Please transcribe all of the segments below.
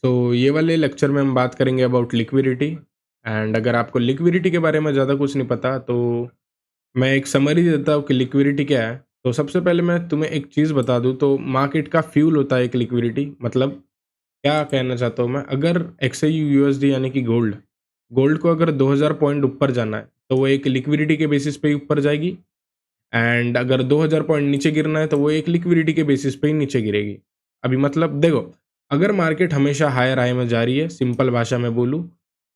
तो ये वाले लेक्चर में हम बात करेंगे अबाउट लिक्विडिटी। एंड अगर आपको लिक्विडिटी के बारे में ज़्यादा कुछ नहीं पता तो मैं एक समरी देता हूँ कि लिक्विडिटी क्या है। तो सबसे पहले मैं तुम्हें एक चीज़ बता दूँ, तो मार्केट का फ्यूल होता है एक लिक्विडिटी। मतलब क्या कहना चाहता हूँ मैं, अगर एक्सआई यूएसडी यानी कि गोल्ड गोल्ड को अगर 2000 पॉइंट ऊपर जाना है तो वो एक लिक्विडिटी के बेसिस पे ही ऊपर जाएगी। एंड अगर 2000 पॉइंट नीचे गिरना है तो वो एक लिक्विडिटी के बेसिस पे ही नीचे गिरेगी। अभी मतलब देखो, अगर मार्केट हमेशा हायर हाई में जा रही है, सिंपल भाषा में बोलूँ,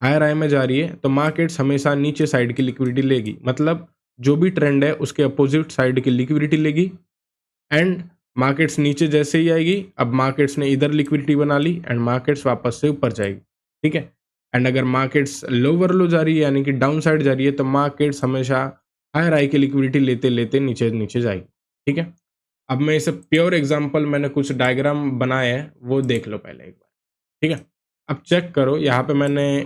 हायर हाई में जा रही है तो मार्केट्स हमेशा नीचे साइड की लिक्विडिटी लेगी। मतलब जो भी ट्रेंड है उसके अपोजिट साइड की लिक्विडिटी लेगी। एंड मार्केट्स नीचे जैसे ही आएगी, अब मार्केट्स ने इधर लिक्विडिटी बना ली एंड मार्केट्स वापस से ऊपर जाएगी। ठीक है। एंड अगर मार्केट्स लोअर लो जा रही है यानी कि डाउन साइड जा रही है तो मार्केट्स हमेशा हायर हाई की लिक्विडिटी लेते लेते नीचे नीचे जाएगी। ठीक है। अब मैं इसे प्योर एग्जांपल, मैंने कुछ डायग्राम बनाए हैं वो देख लो पहले एक बार। ठीक है। अब चेक करो, यहाँ पे मैंने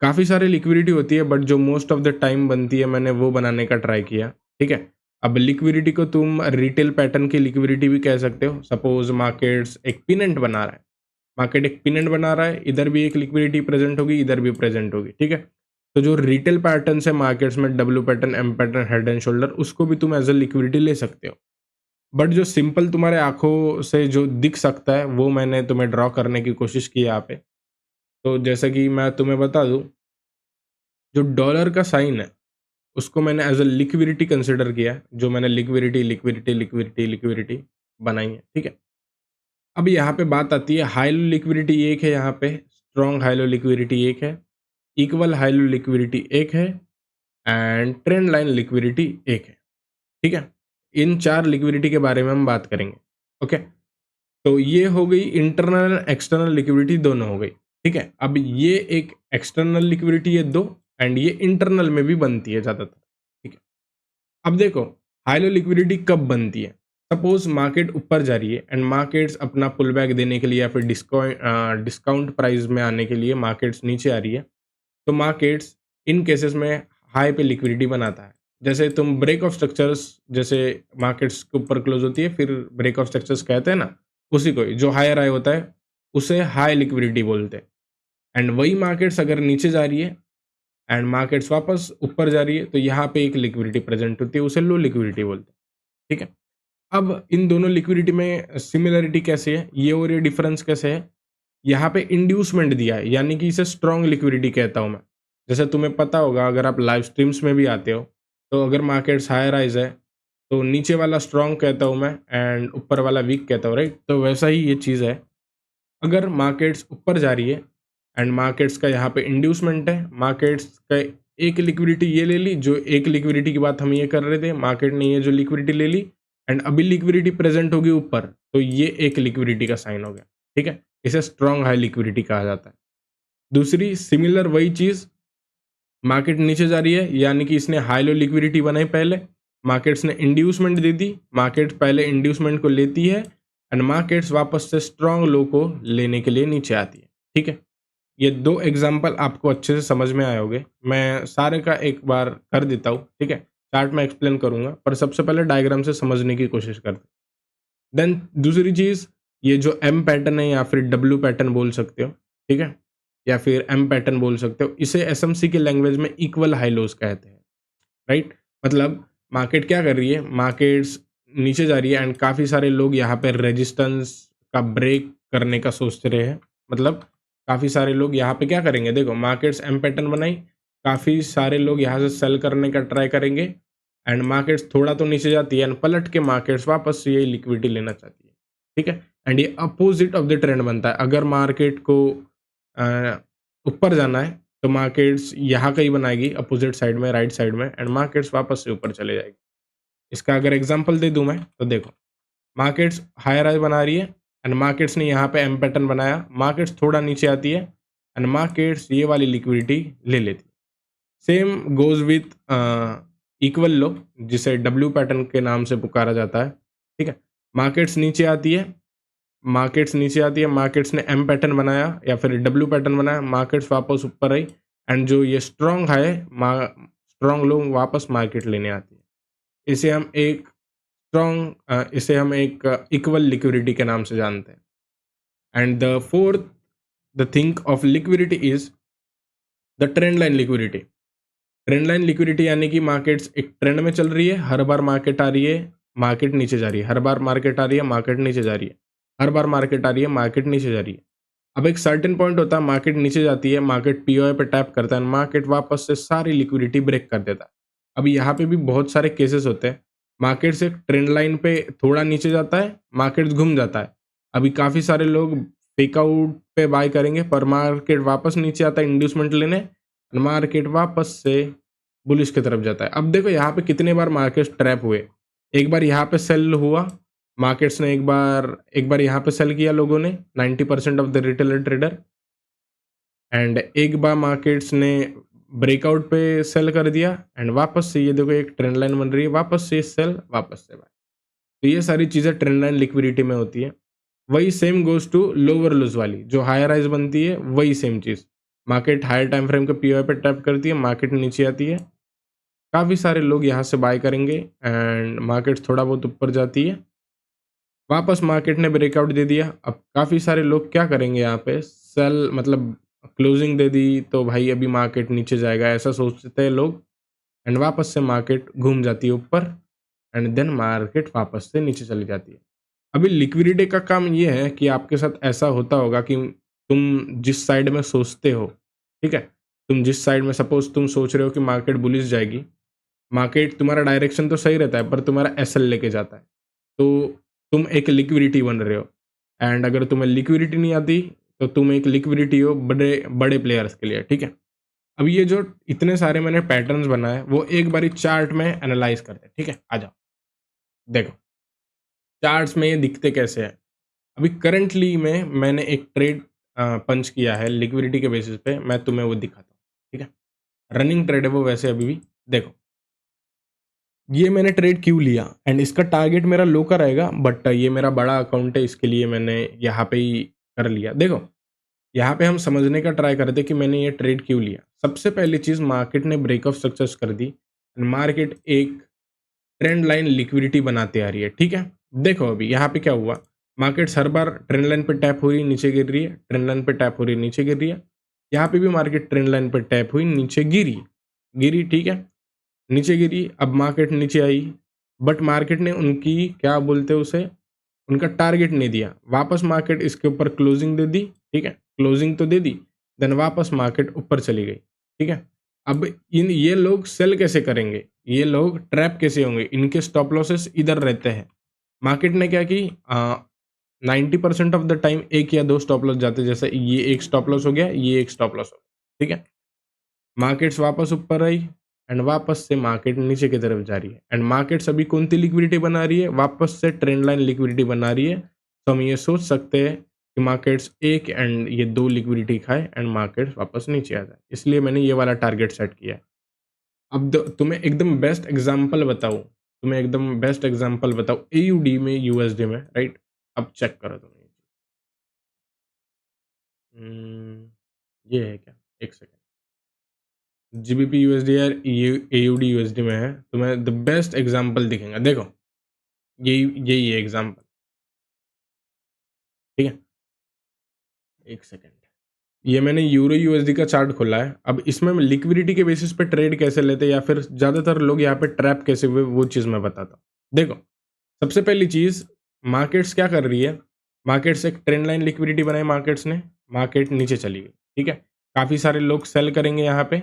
काफ़ी सारी लिक्विडिटी होती है बट जो मोस्ट ऑफ द टाइम बनती है मैंने वो बनाने का ट्राई किया। ठीक है। अब लिक्विडिटी को तुम रिटेल पैटर्न की लिक्विडिटी भी कह सकते हो। सपोज मार्केट्स एक पिनेंट बना रहा है, मार्केट एक पिनेंट बना रहा है, इधर भी एक लिक्विडिटी प्रेजेंट होगी, इधर भी प्रेजेंट होगी। ठीक है। तो जो रिटेल पैटर्न है मार्केट्स में, W pattern, M pattern, head and shoulder, उसको भी तुम एज अ लिक्विडिटी ले सकते हो। बट जो सिंपल तुम्हारे आंखों से जो दिख सकता है वो मैंने तुम्हें ड्रॉ करने की कोशिश की यहाँ पे। तो जैसा कि मैं तुम्हें बता दूं, जो डॉलर का साइन है उसको मैंने एज अ लिक्विडिटी कंसिडर किया है, जो मैंने लिक्विडिटी लिक्विडिटी लिक्विडिटी लिक्विडिटी बनाई है। ठीक है। अब यहाँ पे बात आती है, हाईलो लिक्विडिटी एक है, यहाँ पे स्ट्रॉन्ग हाईलो लिक्विडिटी एक है, इक्वल हाईलो लिक्विडिटी एक है, एंड ट्रेंड लाइन लिक्विडिटी एक है। ठीक है। इन चार लिक्विडिटी के बारे में हम बात करेंगे। ओके। तो ये हो गई इंटरनल एक्सटर्नल लिक्विडिटी, दोनों हो गई। ठीक है। अब ये एक एक्सटर्नल लिक्विडिटी है दो, एंड ये इंटरनल में भी बनती है ज़्यादातर। ठीक है। अब देखो, हाईलो लिक्विडिटी कब बनती है। सपोज मार्केट ऊपर जा रही है एंड मार्केट्स अपना पुल बैक देने के लिए या फिर डिस्काउंट प्राइस में आने के लिए मार्केट्स नीचे आ रही है, तो मार्केट्स इन केसेस में हाई पे लिक्विडिटी बनाता है। जैसे तुम ब्रेक ऑफ स्ट्रक्चर्स, जैसे मार्केट्स के ऊपर क्लोज होती है फिर ब्रेक ऑफ स्ट्रक्चर्स कहते हैं ना, उसी को जो हायर हाई होता है उसे हाई लिक्विडिटी बोलते हैं। एंड वही मार्केट्स अगर नीचे जा रही है एंड मार्केट्स वापस ऊपर जा रही है तो यहाँ पे एक लिक्विडिटी प्रेजेंट होती है, उसे लो लिक्विडिटी बोलते हैं। ठीक है। अब इन दोनों लिक्विडिटी में सिमिलरिटी कैसे है ये और ये डिफरेंस कैसे है, यहाँ पे इंड्यूसमेंट दिया है यानी कि इसे स्ट्रॉन्ग लिक्विडिटी कहता हूँ मैं। जैसे तुम्हें पता होगा अगर आप लाइव स्ट्रीम्स में भी आते हो, तो अगर मार्केट्स हाई राइज है तो नीचे वाला स्ट्रॉन्ग कहता हूँ मैं एंड ऊपर वाला वीक कहता हूँ, राइट। तो वैसा ही ये चीज़ है, अगर मार्केट्स ऊपर जा रही है एंड मार्केट्स का यहाँ पे इंड्यूसमेंट है, मार्केट्स का एक लिक्विडिटी ये ले ली, जो एक लिक्विडिटी की बात हम ये कर रहे थे, मार्केट ने ये जो लिक्विडिटी ले ली एंड अभी लिक्विडिटी प्रेजेंट होगी ऊपर, तो ये एक लिक्विडिटी का साइन हो गया। ठीक है। इसे स्ट्रॉन्ग हाई लिक्विडिटी कहा जाता है। दूसरी सिमिलर वही चीज़, मार्केट नीचे जा रही है यानी कि इसने हाई लो लिक्विडिटी बनाई पहले, मार्केट्स ने इंड्यूसमेंट दे दी, मार्केट पहले इंड्यूसमेंट को लेती है एंड मार्केट्स वापस से स्ट्रॉन्ग लो को लेने के लिए नीचे आती है। ठीक है। ये दो एग्जाम्पल आपको अच्छे से समझ में आए होंगे, मैं सारे का एक बार कर देता हूँ। ठीक है। चार्ट में एक्सप्लेन करूंगा पर सबसे पहले डायग्राम से समझने की कोशिश करते हैं। देन दूसरी चीज़, ये जो एम पैटर्न है या फिर डब्ल्यू पैटर्न बोल सकते हो। ठीक है। या फिर एम पैटर्न बोल सकते हो, इसे एसएमसी की लैंग्वेज में इक्वल हाई लोज कहते हैं, राइट। मतलब मार्केट क्या कर रही है, मार्केट्स नीचे जा रही है एंड काफ़ी सारे लोग यहाँ पे रेजिस्टेंस का ब्रेक करने का सोच रहे हैं। मतलब काफ़ी सारे लोग यहाँ पे क्या करेंगे, देखो मार्केट्स एम पैटर्न बनाई, काफ़ी सारे लोग यहाँ से सेल करने का ट्राई करेंगे एंड मार्केट्स थोड़ा तो नीचे जाती है एंड पलट के मार्केट्स वापस से ये लिक्विडिटी लेना चाहती है। ठीक है। एंड ये अपोजिट ऑफ द ट्रेंड बनता है। अगर मार्केट को ऊपर जाना है तो मार्केट्स यहाँ कहीं बनाएगी अपोजिट साइड में, राइट साइड में, एंड मार्केट्स वापस से ऊपर चले जाएगी। इसका अगर एग्जांपल दे दूं मैं, तो देखो मार्केट्स हायर हाई बना रही है एंड मार्केट्स ने यहाँ पे एम पैटर्न बनाया, मार्केट्स थोड़ा नीचे आती है एंड मार्केट्स ये वाली लिक्विडिटी ले लेती है। सेम गोज विथ इक्वल लो, जिसे डब्ल्यू पैटर्न के नाम से पुकारा जाता है। ठीक है। मार्केट्स नीचे आती है, मार्केट्स ने एम पैटर्न बनाया या फिर डब्ल्यू पैटर्न बनाया, मार्केट्स वापस ऊपर आई एंड जो ये स्ट्रॉन्ग है, स्ट्रॉन्ग लो वापस मार्केट लेने आती है। इसे हम एक इसे हम एक इक्वल लिक्विडिटी के नाम से जानते हैं। And the fourth the thing of liquidity is the trend line liquidity. Trend line liquidity यानी कि मार्केट्स एक ट्रेंड में चल रही है, हर बार मार्केट आ रही है, मार्केट नीचे जा रही है, हर बार मार्केट आ रही है, मार्केट नीचे जा रही है, हर बार मार्केट आ रही है, मार्केट नीचे जा रही है। अब एक सर्टेन पॉइंट होता है, मार्केट नीचे जाती है, मार्केट पीओआई पे टैप करता है, मार्केट वापस से सारी लिक्विडिटी ब्रेक कर देता है। अब यहाँ पे भी बहुत सारे केसेस होते हैं, मार्केट से ट्रेंड लाइन पे थोड़ा नीचे जाता है, मार्केट घूम जाता है। अभी काफ़ी सारे लोग फेक आउट पे बाय करेंगे, पर मार्केट वापस नीचे आता है इंड्यूसमेंट लेने, मार्केट वापस से बुलिश की तरफ जाता है। अब देखो यहाँ पे कितने बार मार्केट ट्रैप हुए। एक बार यहाँ पे सेल हुआ, मार्केट्स ने एक बार यहाँ पे सेल किया लोगों ने, 90% of the retailer trader, and एक बार मार्केट्स ने ब्रेकआउट पे सेल कर दिया, एंड वापस से ये देखो एक ट्रेंड लाइन बन रही है, वापस से सेल, वापस से बाय। तो ये सारी चीज़ें ट्रेंड लाइन लिक्विडिटी में होती है। वही same goes to lower lows वाली, जो हायर हाइज बनती है, वही सेम चीज़। मार्केट हायर टाइम फ्रेम के पीओआई पे टैप करती है, मार्केट नीचे आती है, काफ़ी सारे लोग यहाँ से बाय करेंगे, एंड मार्केट थोड़ा बहुत ऊपर जाती है, वापस मार्केट ने ब्रेकआउट दे दिया। अब काफ़ी सारे लोग क्या करेंगे यहाँ पे, सेल मतलब क्लोजिंग दे दी तो भाई अभी मार्केट नीचे जाएगा, ऐसा सोचते हैं लोग, एंड वापस से मार्केट घूम जाती है ऊपर, एंड देन मार्केट वापस से नीचे चली जाती है। अभी लिक्विडिटी का काम ये है कि आपके साथ ऐसा होता होगा कि तुम जिस साइड में सोचते हो, ठीक है, तुम जिस साइड में सपोज तुम सोच रहे हो कि मार्केट बुलिश जाएगी, मार्केट तुम्हारा डायरेक्शन तो सही रहता है पर तुम्हारा एसएल लेके जाता है, तो तुम एक लिक्विडिटी बन रहे हो, एंड अगर तुम्हें लिक्विडिटी नहीं आती तो तुम एक लिक्विडिटी हो बड़े बड़े प्लेयर्स के लिए, ठीक है। अब ये जो इतने सारे मैंने पैटर्न्स बनाए वो एक बारी चार्ट में एनालाइज करते हैं, ठीक है। आ जाओ, देखो चार्ट्स में ये दिखते कैसे हैं। अभी करंटली में मैंने एक ट्रेड पंच किया है लिक्विडिटी के बेसिस पे, मैं तुम्हें वो दिखाता हूँ, ठीक है। रनिंग ट्रेड है वो वैसे अभी भी। देखो ये मैंने ट्रेड क्यों लिया, एंड इसका टारगेट मेरा लो का रहेगा, बट ये मेरा बड़ा अकाउंट है, इसके लिए मैंने यहाँ पे ही कर लिया। देखो यहाँ पे हम समझने का ट्राई करते कि मैंने ये ट्रेड क्यों लिया। सबसे पहली चीज़, मार्केट ने ब्रेकआउट सक्सेस कर दी, मार्केट एक ट्रेंड लाइन लिक्विडिटी बनाते आ रही है, ठीक है। देखो अभी यहाँ पे क्या हुआ, मार्केट्स हर बार ट्रेंड लाइन पे टैप हो रही है, नीचे गिर रही है, ट्रेंड लाइन पे टैप हो रही है, नीचे गिर रही है। यहाँ पे भी मार्केट ट्रेंड लाइन पे टैप हुई, नीचे गिरी गिरी, ठीक है, नीचे गिरी। अब मार्केट नीचे आई, बट मार्केट ने उनकी क्या बोलते हैं उसे, उनका टारगेट नहीं दिया, वापस मार्केट इसके ऊपर क्लोजिंग दे दी, ठीक है, क्लोजिंग तो दे दी, देन वापस मार्केट ऊपर चली गई, ठीक है। अब ये लोग सेल कैसे करेंगे, ये लोग ट्रैप कैसे होंगे, इनके स्टॉप लॉसेस इधर रहते हैं। मार्केट ने क्या की, 90% ऑफ द टाइम एक या दो स्टॉप लॉस जाते, जैसे ये एक स्टॉप लॉस हो गया, ये एक स्टॉप लॉस हो गया, ठीक है। मार्केट्स वापस ऊपर आई, एंड वापस से मार्केट नीचे की तरफ जा रही है, एंड मार्केट्स अभी कौन सी लिक्विडिटी बना रही है, वापस से ट्रेंड लाइन लिक्विडिटी बना रही है। तो हम ये सोच सकते हैं कि मार्केट्स एक एंड ये दो लिक्विडिटी खाए, एंड मार्केट्स वापस नीचे आ जाए, इसलिए मैंने ये वाला टारगेट सेट किया है। अब तुम्हें एकदम बेस्ट एग्जाम्पल बताऊँ, एयूडी में, यूएसडी में, राइट। अब चेक करो तुम ये है क्या, एक सेकेंड, जीबीपी यूएसडी यार, ये एयूडी यूएसडी में है, तो मैं द बेस्ट एग्जांपल दिखेगा, देखो यही यही है एग्जांपल, ठीक है। एक सेकेंड, ये मैंने यूरो यूएसडी का चार्ट खोला है। अब इसमें मैं लिक्विडिटी के बेसिस पे ट्रेड कैसे लेते, या फिर ज़्यादातर लोग यहाँ पे ट्रैप कैसे हुए, वो चीज़ मैं बताता हूँ। देखो सबसे पहली चीज़, मार्केट्स क्या कर रही है, मार्केट्स एक ट्रेंड लाइन लिक्विडिटी बनाई मार्केट्स ने, मार्केट नीचे चली गई, ठीक है। काफ़ी सारे लोग सेल करेंगे यहाँ पे,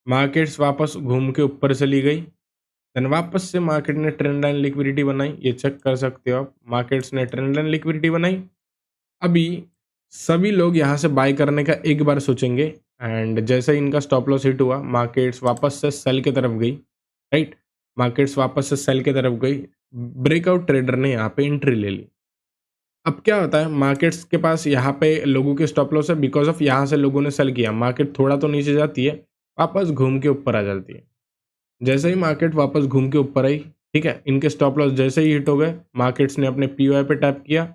मार्केट्स वापस घूम के ऊपर चली गई, देन वापस से मार्केट ने ट्रेंड लाइन लिक्विडिटी बनाई, ये चेक कर सकते हो आप, मार्केट्स ने ट्रेंड लाइन लिक्विडिटी बनाई। अभी सभी लोग यहाँ से बाय करने का एक बार सोचेंगे, एंड जैसे ही इनका स्टॉप लॉस हिट हुआ, मार्केट्स वापस से सेल की तरफ गई, राइट, मार्केट्स वापस से सेल की तरफ गई, ब्रेकआउट ट्रेडर ने यहाँ पे एंट्री ले ली। अब क्या होता है, मार्केट्स के पास यहाँ पे लोगों के स्टॉप लॉस है, बिकॉज ऑफ यहाँ से लोगों ने सेल किया, मार्केट थोड़ा तो नीचे जाती है, वापस घूम के ऊपर आ जाती है। जैसे ही मार्केट वापस घूम के ऊपर आई, ठीक है, इनके स्टॉप लॉस जैसे ही हिट हो गए, मार्केट्स ने अपने पीओआई पे टैप किया,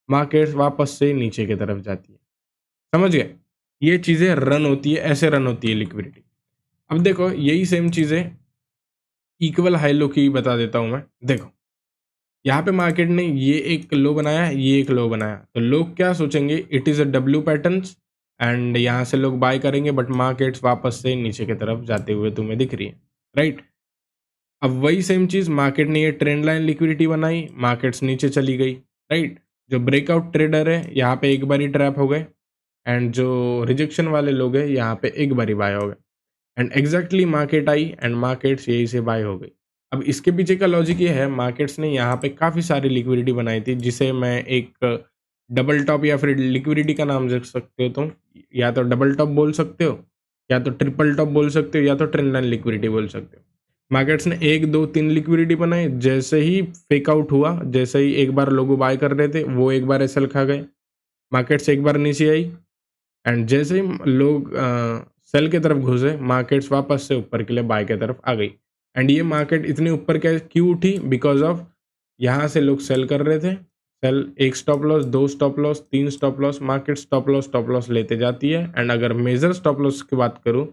मार्केट्स वापस से नीचे की तरफ जाती है। समझ गए, ये चीज़ें रन होती है, ऐसे रन होती है लिक्विडिटी। अब देखो यही सेम चीज़ें इक्वल हाई लो की बता देता हूँ मैं। देखो यहाँ पे मार्केट ने ये एक लो बनाया, ये एक लो बनाया, तो लोग क्या सोचेंगे, it is a W patterns, and यहाँ से लोग बाय करेंगे बट मार्केट्स वापस से नीचे की तरफ जाते हुए तुम्हें दिख रही है, राइट? अब वही सेम चीज़ मार्केट ने ये ट्रेंड लाइन लिक्विडिटी बनाई, मार्केट्स नीचे चली गई, राइट? जो ब्रेकआउट ट्रेडर है यहाँ पे एक बार ही ट्रैप हो गए एंड जो रिजेक्शन वाले लोग हैं यहाँ पे एक बार ही बाय हो गए and exactly market I and markets यही से बाय हो गई। अब इसके पीछे का लॉजिक ये है, मार्केट्स ने यहाँ पे काफ़ी सारी लिक्विडिटी बनाई थी जिसे मैं एक डबल टॉप या फिर लिक्विडिटी का नाम दे सकते हो तुम, या तो डबल टॉप बोल सकते हो, या तो ट्रिपल टॉप बोल सकते हो, या तो ट्रेंड लाइन लिक्विडिटी बोल सकते हो। मार्केट्स ने 1, 2, 3 लिक्विडिटी बनाई, जैसे ही फेक आउट हुआ, जैसे ही एक बार लोग बाय कर रहे थे वो एक बार एसएल खा गए, मार्केट्स एक बार नीचे आई एंड जैसे ही लोग सेल की तरफ घुसे, मार्केट्स वापस से ऊपर के लिए बाय की तरफ आ गई एंड ये मार्केट इतनी ऊपर क्यों उठी? बिकॉज ऑफ यहाँ से लोग सेल कर रहे थे, सेल, एक stop loss, 2 stop loss, 3 stop loss, market stop loss लेते जाती है एंड अगर मेजर स्टॉप लॉस की बात करूँ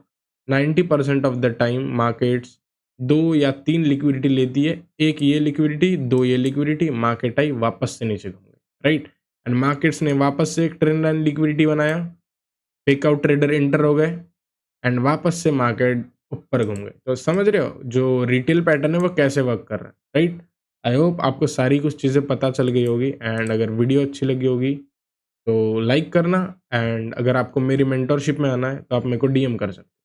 90% ऑफ द टाइम मार्केट्स 2 या 3 लिक्विडिटी लेती है, एक ये लिक्विडिटी, 2 ये लिक्विडिटी, मार्केट आई वापस से नीचे घूम गई, राइट? एंड मार्केट्स ने वापस से एक ट्रेंड लाइन लिक्विडिटी बनाया, फेक आउट ट्रेडर एंटर हो गए एंड वापस से मार्केट ऊपर घूम गए। तो समझ रहे हो जो रिटेल पैटर्न है वो कैसे वर्क कर रहा है, राइट? आई होप आपको सारी कुछ चीज़ें पता चल गई होगी एंड अगर वीडियो अच्छी लगी होगी तो लाइक करना एंड अगर आपको मेरी मेंटरशिप में आना है तो आप मेरे को डीएम कर सकते हो।